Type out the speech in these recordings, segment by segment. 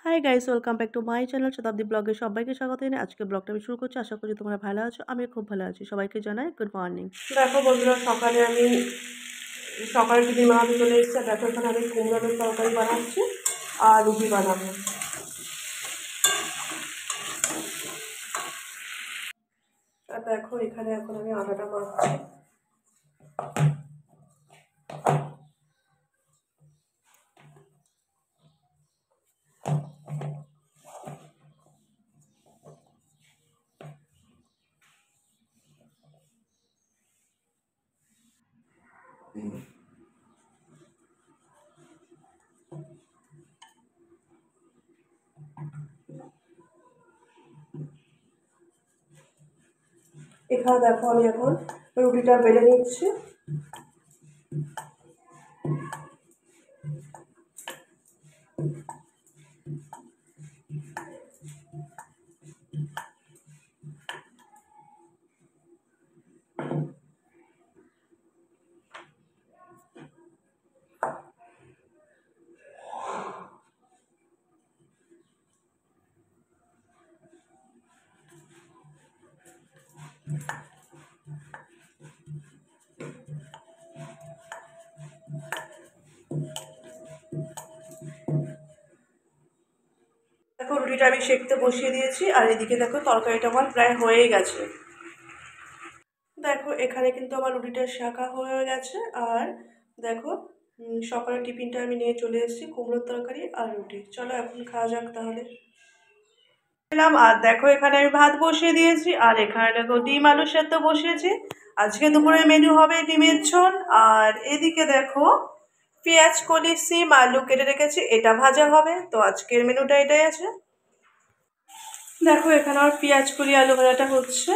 Hi guys, welcome back to my channel শতাব্দী ব্লগে সবাইকে স্বাগত জানাই। আজকে ব্লগটা আমি শুরু করছি। আশা করি তোমরা ভালো আছো, আমি খুব ভালো আছি। সবাইকে জানাই গুড মর্নিং। দেখো বন্ধুরা, সকালে টিফিন বানাতে চলে এসেছে। দেখো এখানে আমি কুমড়োর তরকারি বানাচ্ছি আর রুটি বানাবো। আর দেখো এখানে এখন আমি আটাটা মাখছি। এখানে দেখো আমি এখন রুটিটা বেলে নিচ্ছি। দেখো রুটিটা আমি সেঁকতে বসিয়ে দিয়েছি, আর এদিকে দেখো তরকারিটা আমার প্রায় হয়েই গেছে। দেখো এখানে কিন্তু আমার রুটিটা শাঁকা হয়ে গেছে। আর দেখো সকালের টিফিনটা আমি নিয়ে চলে এসেছি, কুমড়োর তরকারি আর রুটি। চলো এখন খাওয়া যাক তাহলে। এলাম, আর দেখো এখানে আমি ভাত বসিয়ে দিয়েছি, আর এখানে দেখো ডিম আলু সেদ্ধ বসিয়েছি। আজকে দুপুরের মেনু হবে ডিমের ঝোল। আর এদিকে দেখো পেঁয়াজ কলি সিম আলু কেটে রেখেছি, এটা ভাজা হবে। তো আজকের মেনুটা এটাই আছে। দেখো এখানে আমার পেঁয়াজ কলি আলু ভাজাটা হচ্ছে।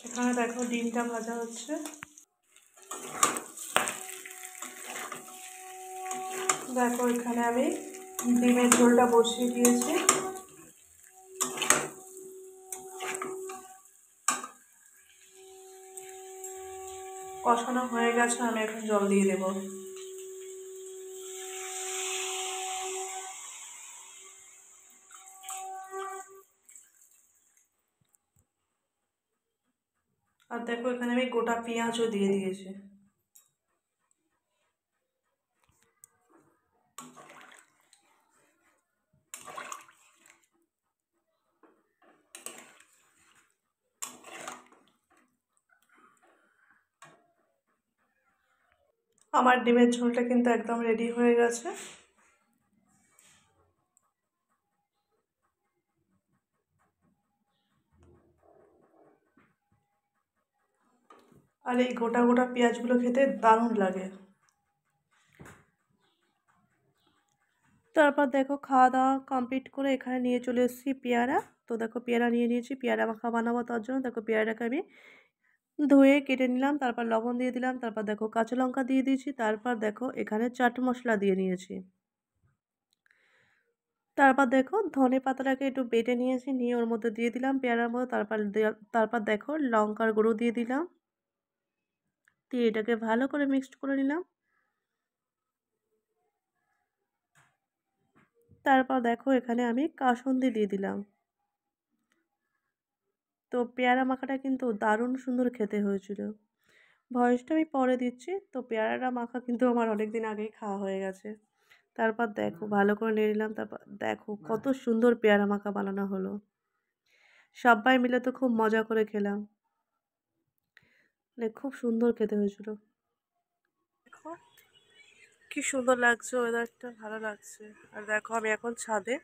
এখানে দেখো ডিমটা ভাজা হচ্ছে। দেখো এখানে আমি ডিমের ঝোলটা বসিয়ে দিয়েছি। কষানো হয়ে গেছে, আমি এখন জল দিয়ে দেবো। আর দেখো এখানে আমি গোটা পেঁয়াজও দিয়ে দিয়েছি। আমার ডিমের ঝোলটা কিন্তু একদম রেডি হয়ে গেছে। আর এই গোটা গোটা পেঁয়াজগুলো খেতে দারুণ লাগে। তারপর দেখো খাওয়া দাওয়া কমপ্লিট করে এখানে নিয়ে চলে এসেছি পেয়ারা। তো দেখো পেয়ারা নিয়ে নিয়েছি, পেয়ারা মাখা বানাবো। তার জন্য দেখো পেয়ারাটাকে আমি ধুয়ে কেটে নিলাম, তারপর লবণ দিয়ে দিলাম, তারপর দেখো কাঁচা লঙ্কা দিয়ে দিয়েছি, তারপর দেখো এখানে চাট মশলা দিয়ে নিয়েছি। তারপর দেখো ধনে পাতাটাকে একটু বেটে নিয়েছি, নিয়ে ওর মধ্যে দিয়ে দিলাম পেয়ারার মধ্যে। তারপর দেখো লঙ্কার গুঁড়ো দিয়ে দিলাম, দিয়ে এটাকে ভালো করে মিক্সড করে নিলাম। তারপর দেখো এখানে আমি কাসুন্দি দিয়ে দিলাম। তো পেয়ারা মাখাটা কিন্তু দারুণ সুন্দর খেতে হয়েছিল। ভয়েসটা আমি পরে দিচ্ছি। তো পেয়ারাটা মাখা কিন্তু আমার অনেক দিন আগেই খাওয়া হয়ে গেছে। তারপর দেখো ভালো করে নিয়ে নিলাম। তারপর দেখো কত সুন্দর পেয়ারা মাখা বানানো হলো। সবাই মিলে তো খুব মজা করে খেলাম, মানে খুব সুন্দর খেতে হয়েছিল। দেখো কি সুন্দর লাগছে, ওয়েদারটা ভালো লাগছে। আর দেখো আমি এখন ছাদে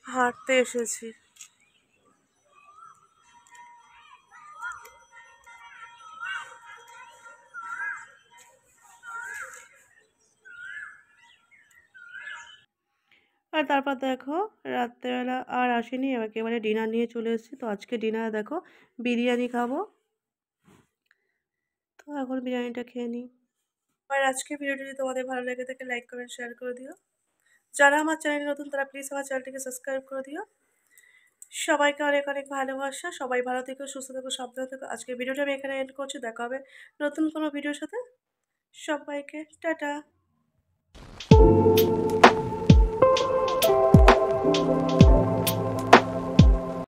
হাঁটতে এসেছি। আর তারপর দেখো রাত্রেবেলা আর আসেনি, একেবারে ডিনার নিয়ে চলে এসেছি। তো আজকে ডিনারে দেখো বিরিয়ানি খাবো। তো এখন বিরিয়ানিটা খেয়ে নিই। আর আজকে ভিডিওটি যদি তোমাদের ভালো লেগে থাকে লাইক কমেন্ট শেয়ার করে দিও। যারা আমার চ্যানেলে নতুন তারা প্লিজ আমার চ্যানেলটিকে সাবস্ক্রাইব করে দিও। সবাইকে অনেক অনেক ভালোবাসা। সবাই ভালো থেকো, সুস্থ থেকো, সাবধানে থেকো। আজকের ভিডিওটা আমি এখানে এন্ড করছি। দেখা হবে নতুন কোনো ভিডিওর সাথে। সবাইকে টাটা।